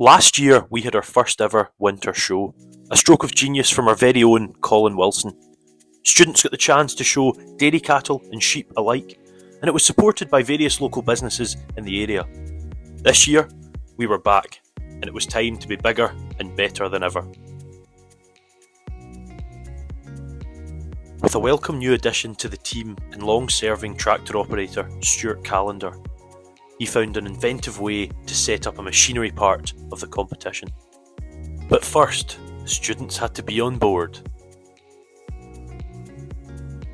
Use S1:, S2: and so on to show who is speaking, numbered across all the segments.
S1: Last year, we had our first ever winter show, a stroke of genius from our very own Colin Wilson. Students got the chance to show dairy cattle and sheep alike, and it was supported by various local businesses in the area. This year, we were back, and it was time to be bigger and better than ever. With a welcome new addition to the team and long-serving tractor operator Stuart Callender, he found an inventive way to set up a machinery part of the competition. But first, the students had to be on board.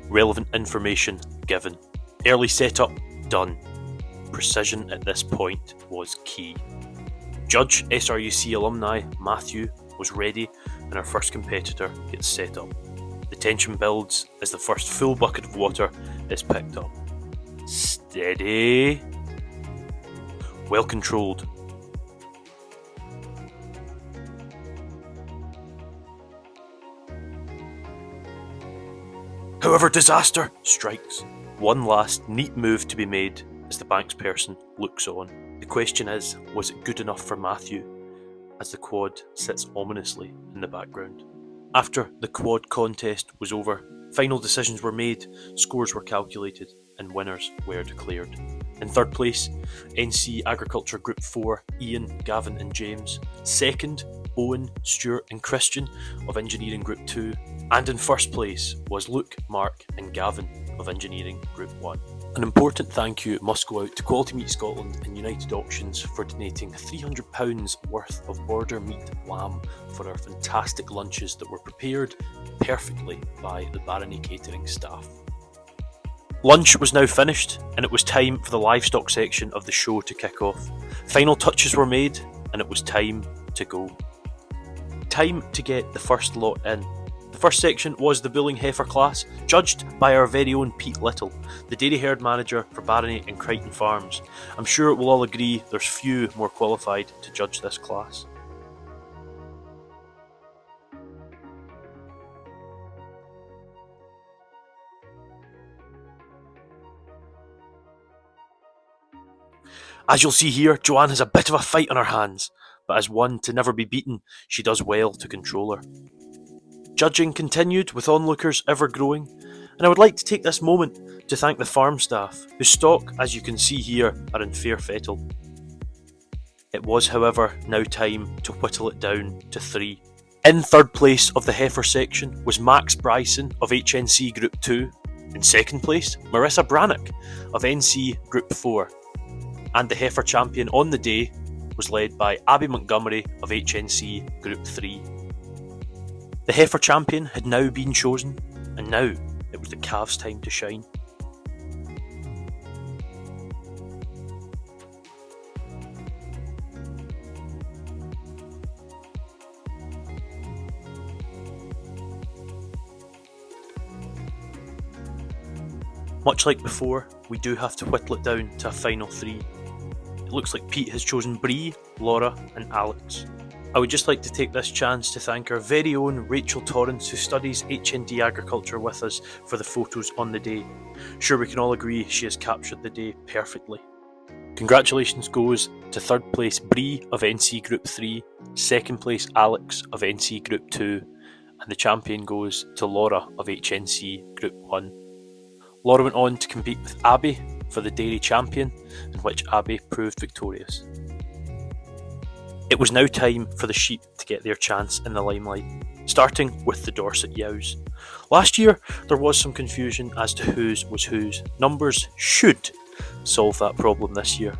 S1: Relevant information given. Early setup done. Precision at this point was key. Judge SRUC alumni Matthew was ready and our first competitor gets set up. The tension builds as the first full bucket of water is picked up. Steady. Well controlled. However, disaster strikes. One last neat move to be made as the banksperson looks on. The question is, was it good enough for Matthew, as the quad sits ominously in the background? After the quad contest was over, final decisions were made, scores were calculated, and winners were declared. In third place, NC Agriculture Group 4, Ian, Gavin and James. Second, Owen, Stuart and Christian of Engineering Group 2. And in first place was Luke, Mark and Gavin of Engineering Group 1. An important thank you must go out to Quality Meat Scotland and United Auctions for donating £300 worth of border meat lamb for our fantastic lunches that were prepared perfectly by the Barony catering staff. Lunch was now finished, and it was time for the livestock section of the show to kick off. Final touches were made, and it was time to go. Time to get the first lot in. The first section was the bulling heifer class, judged by our very own Pete Little, the dairy herd manager for Barony and Crichton Farms. I'm sure we'll all agree there's few more qualified to judge this class. As you'll see here, Joanne has a bit of a fight on her hands, but as one to never be beaten, she does well to control her. Judging continued with onlookers ever growing, and I would like to take this moment to thank the farm staff, whose stock, as you can see here, are in fair fettle. It was, however, now time to whittle it down to 3. In third place of the heifer section was Max Bryson of HNC Group 2. In second place, Marissa Brannock of NC Group 4. And the heifer champion on the day was led by Abby Montgomery of HNC Group 3. The heifer champion had now been chosen, and now it was the calves' time to shine. Much like before, we do have to whittle it down to a final 3. It looks like Pete has chosen Bree, Laura and Alex. I would just like to take this chance to thank our very own Rachel Torrance, who studies HND Agriculture with us, for the photos on the day. Sure, we can all agree she has captured the day perfectly. Congratulations goes to third place Bree of NC Group 3, second place Alex of NC Group 2, and the champion goes to Laura of HNC Group 1. Laura went on to compete with Abby for the Dairy Champion, in which Abby proved victorious. It was now time for the sheep to get their chance in the limelight, starting with the Dorset Yows. Last year, there was some confusion as to whose was whose. Numbers should solve that problem this year.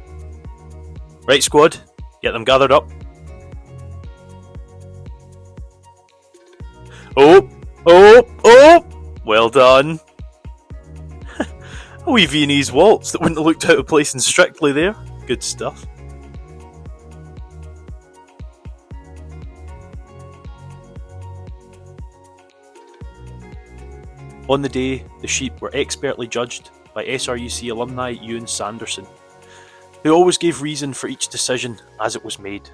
S1: Right, squad, get them gathered up. Oh! Well done. A wee Viennese waltz that wouldn't have looked out of place in Strictly there. Good stuff. On the day, the sheep were expertly judged by SRUC alumni Ewan Sanderson, who always gave reason for each decision as it was made.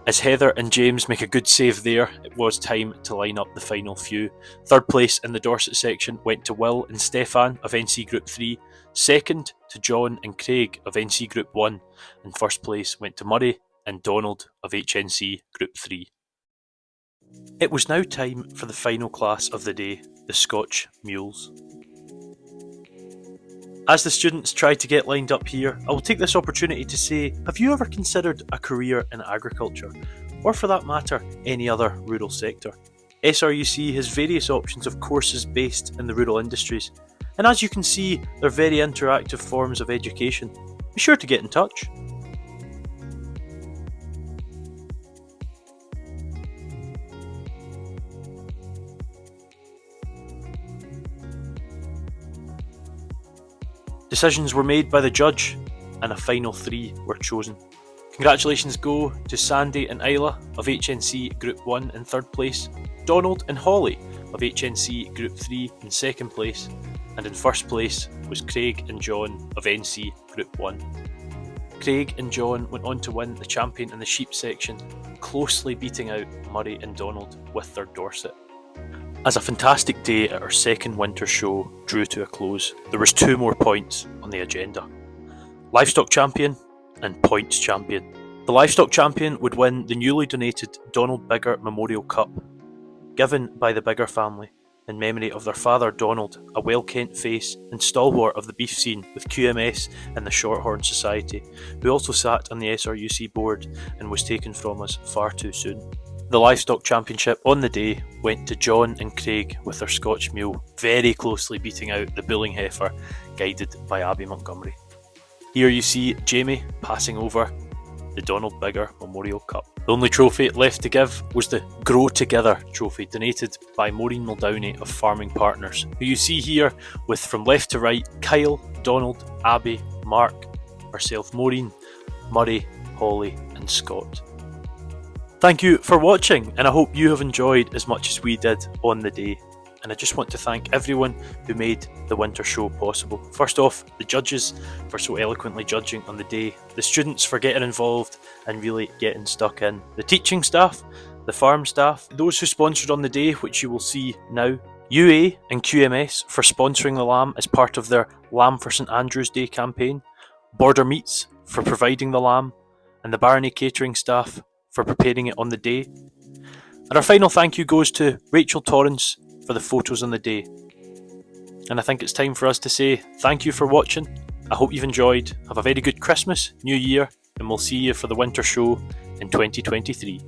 S1: As Heather and James make a good save there, it was time to line up the final few. Third place in the Dorset section went to Will and Stefan of NC Group 3, second to John and Craig of NC Group 1, and first place went to Murray and Donald of HNC Group 3. It was now time for the final class of the day, the Scotch Mules. As the students try to get lined up here, I will take this opportunity to say, have you ever considered a career in agriculture, or for that matter, any other rural sector? SRUC has various options of courses based in the rural industries, and as you can see, they're very interactive forms of education. Be sure to get in touch. Decisions were made by the judge, and a final 3 were chosen. Congratulations go to Sandy and Isla of HNC Group 1 in 3rd place, Donald and Holly of HNC Group 3 in 2nd place, and in 1st place was Craig and John of NC Group 1. Craig and John went on to win the champion in the sheep section, closely beating out Murray and Donald with their Dorset. As a fantastic day at our second winter show drew to a close, there was 2 more points on the agenda. Livestock Champion and Points Champion. The Livestock Champion would win the newly donated Donald Biggar Memorial Cup, given by the Biggar family in memory of their father Donald, a well-kent face and stalwart of the beef scene with QMS and the Shorthorn Society, who also sat on the SRUC board and was taken from us far too soon. The Livestock Championship on the day went to John and Craig with their Scotch Mule, very closely beating out the Bulling Heifer, guided by Abby Montgomery. Here you see Jamie passing over the Donald Biggar Memorial Cup. The only trophy left to give was the Grow Together trophy, donated by Maureen Muldowney of Farming Partners, who you see here with, from left to right, Kyle, Donald, Abby, Mark, herself Maureen, Murray, Holly and Scott. Thank you for watching, and I hope you have enjoyed as much as we did on the day. And I just want to thank everyone who made the winter show possible. First off, the judges for so eloquently judging on the day, the students for getting involved and really getting stuck in, the teaching staff, the farm staff, those who sponsored on the day, which you will see now, UA and QMS for sponsoring the lamb as part of their Lamb for St Andrew's Day campaign, Border Meats for providing the lamb, and the Barony catering staff for preparing it on the day. And our final thank you goes to Rachel Torrance for the photos on the day. And I think it's time for us to say thank you for watching. I hope you've enjoyed. Have a very good Christmas, New Year, and we'll see you for the winter show in 2023.